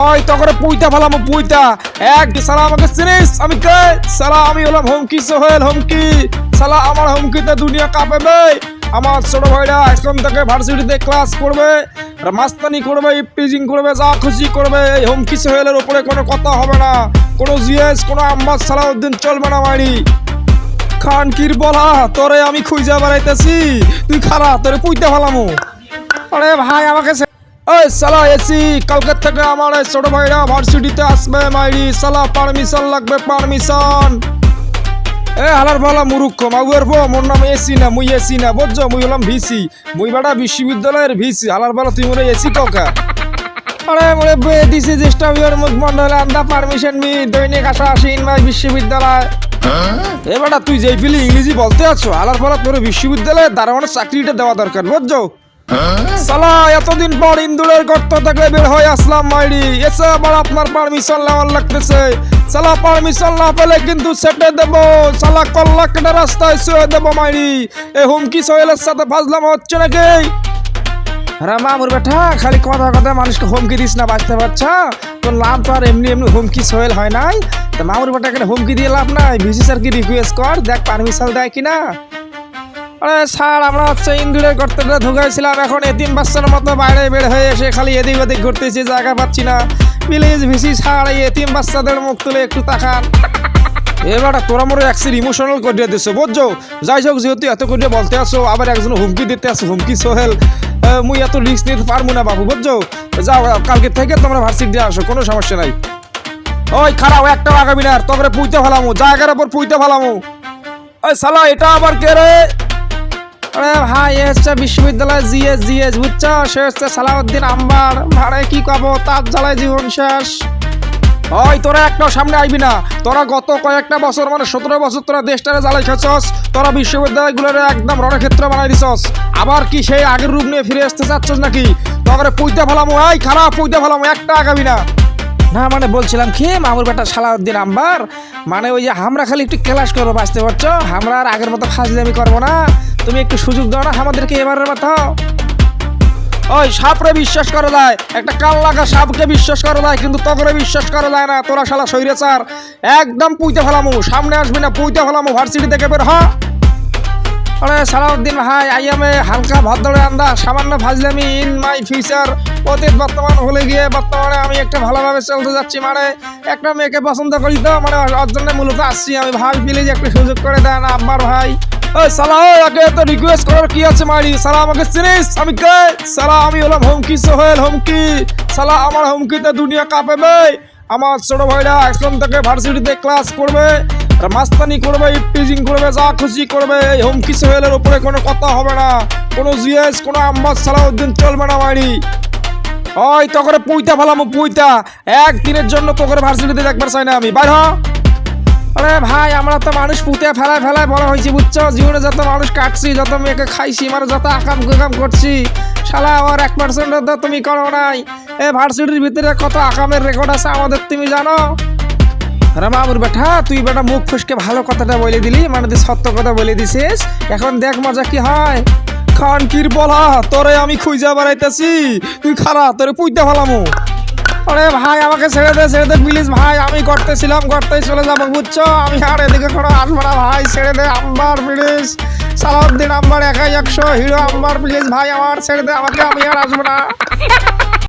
ওই তো করে পুইতা ফেলাম পুইতা এক সালা আমাকে চিনিস আমি কে সালা আমি হলাম হুমকি সোহেল হুমকি সালা আমার হুমকিতে দুনিয়া কাঁপবে আমার ছোট ভাইরা এখন থেকে ভার্সিটিতে ক্লাস করবে মাস্তানি করবে ইপটিজিং করবে যা খুশি করবে এই হুমকি সোহেলের উপরে কোনো কথা হবে না কোনো জিএস কোনো আম্বাস সালাউদ্দিন চলবে না মারি খান কির বলা তোরে আমি খুঁজে বেড়াইতেছি তুই খারা তোরে পুইতে ফেলামু আরে ভাই আমাকে ওই সালা এসি কালকে থেকে আমার ছোট ভাইরা ভার্সিটিতে আসবে মাইরি সালা পারমিশন লাগবে পারমিশন এ হালার বলা মুরুক্ষ মাগুয়ের বো মোর নাম এসি না মুই এসি না বুঝছো মুই হলাম ভিসি মুই বেটা বিশ্ববিদ্যালয়ের ভিসি হালার বলা তুই মোরে এসি কাকা আরে মোরে বে দিছি চেষ্টা বিয়ার মুখমন্ডলে আন্দা পারমিশন মি দৈনিক আসা আসিন মাই বিশ্ববিদ্যালয় এ বেটা তুই যেই ফিলি ইংরেজি বলতে আছো হালার বলা তোর বিশ্ববিদ্যালয়ে দারোয়ানের চাকরিটা দেওয়া দরকার বুঝছো সালা এতদিন পর ইন্দুরের গর্ত থেকে বের হয়ে আসলাম মাইরি এসে আবার আপনার পারমিশন নেওয়ার লাগতেছে সালা পারমিশন না পেলে কিন্তু সেটে দেব সালা কল্লা কেটে রাস্তায় শুয়ে দেব মাইরি এই হুমকি সোহেলের সাথে ফাজলাম হচ্ছে নাকি আরে মামুর বেটা খালি কথা কথা মানুষকে হুমকি দিস না বাঁচতে পারছা তোর নাম তো আর এমনি এমনি হুমকি সোহেল হয় নাই তা মামুর বেটা এখানে হুমকি দিয়ে লাভ নাই ভিসি স্যার কি রিকোয়েস্ট কর দেখ পারমিশন দেয় কিনা আরে স্যার আমরা হচ্ছে ইন্দুরের গর্তটা ঢুকাইছিলাম এখন এতিম বাচ্চার মতো বাইরে বের হয়ে এসে খালি এদিক ওদিক ঘুরতেছি জায়গা পাচ্ছি না প্লিজ ভিসি স্যার এই এতিম বাচ্চাদের মুখ তুলে একটু তাকান এবার তোরা মোরে একসির ইমোশনাল করিয়ে দিছো বুঝছো যাই হোক যেহেতু এত করিয়ে বলতে আসো আবার একজন হুমকি দিতে আসো হুমকি সোহেল মুই এত রিস্ক নিতে পারবো না বাবু বুঝছো যাও কালকে থেকে তোমরা ভার্সিটি দিয়ে আসো কোনো সমস্যা নাই ওই খারাপ একটা আগামী না তোকে পুইতে ফেলামো জায়গার ওপর পুইতে ফেলামো ওই সালা এটা আবার কে রে আরে ভাই এ হচ্ছে বিশ্ববিদ্যালয় জিএস বুঝছো সে হচ্ছে সালাউদ্দিন আম্বার ভাড়ে কি কবো তার জ্বালায় জীবন শেষ ওই তোরা একটাও সামনে আইবি না তোরা গত কয়েকটা বছর মানে 17 বছর তোরা দেশটারে জ্বালাই খেয়েছস তোরা বিশ্ববিদ্যালয়গুলোর একদম রণক্ষেত্র বানাই দিছস আবার কি সেই আগের রূপ নিয়ে ফিরে আসতে চাচ্ছস নাকি তোকে পুইতে ফেলামো এই খারাপ পুইতে ফেলামো একটা আগাবি না না মানে বলছিলাম কি মামুর বেটা সালাউদ্দিন আম্বার মানে ওই যে আমরা খালি একটু ক্লাস করবো বাঁচতে পারছো আমরা আর আগের মতো ফাজলামি করবো না তুমি একটু সুযোগ দাও না আমাদেরকে এবারের মতো ওই সাপরে বিশ্বাস করা যায় একটা কাল লাগা সাপকে বিশ্বাস করা যায় কিন্তু তগরে বিশ্বাস করা যায় না তোরা শালা সৈরাচার একদম পুইতে ফেলামু সামনে আসবি না পুইতে ফেলামু ভার্সিটি থেকে বের হ আরে সালাউদ্দিন ভাই আইএমএ হালকা ভদ্রে আন্দা সামান্য ফাজলামি ইন মাই ফিউচার অতীত বর্তমান হলে গিয়ে বর্তমানে আমি একটা ভালোভাবে চলতে যাচ্ছি মানে একটা মেয়েকে পছন্দ করি তো মানে ওর জন্য মূলত আসছি আমি ভাই প্লিজ একটু সুযোগ করে দেন আব্বার ভাই ওই সালা ওকে তো রিকোয়েস্ট করার কি আছে মারি সালা আমাকে চিনিস আমি কে সালা আমি হলাম হুমকি সোহেল হুমকি সালা আমার হুমকিতে দুনিয়া কাঁপবে আমার ছোট ভাইরা এখন থেকে ভার্সিটিতে ক্লাস করবে মাস্তানি করবে ইপটিজিং করবে যা খুশি করবে এই হুমকি সোহেলের উপরে কোনো কথা হবে না কোনো জিএস কোনো আম্বাস সালাউদ্দিন চলবে না মারি ওই তো করে পুইতা ফেলামো পুইতা একদিনের জন্য তো করে ভার্সিটিতে দেখবার চাই না আমি বাইর হ আরে ভাই আমরা তো মানুষ পুঁতে ফেলায় বড় হয়েছি বুঝছো জীবনে যত মানুষ কাটছি যত মেয়েকে খাইছি মানে যত আকাম কুকাম করছি শালা আর 1% তো তুমি করো নাই এ ভার্সিটির ভিতরে কত আকামের রেকর্ড আছে আমাদের তুমি জানো আরে মামুর বেটা তুই বেটা মুখ ফুসকে ভালো কথাটা বলে দিলি মানে তুই সত্য কথা বলে দিছিস এখন দেখ মজা কি হয় খান কির বলা তোরে আমি খুঁজে বেড়াইতেছি তুই খারা তোরে পুইতে ফেলামু আরে ভাই আমাকে ছেড়ে দে প্লিজ ভাই আমি করতেছিলাম করতেই চলে যাবো বুঝছো আমি আর এদিকে কোনো আসবো না ভাই ছেড়ে দে আম্বার প্লিজ সালাউদ্দিন আম্বার একাই 100 হিরো আম্বার প্লিজ ভাই আমার ছেড়ে দে আমাকে আমি আর আসবো না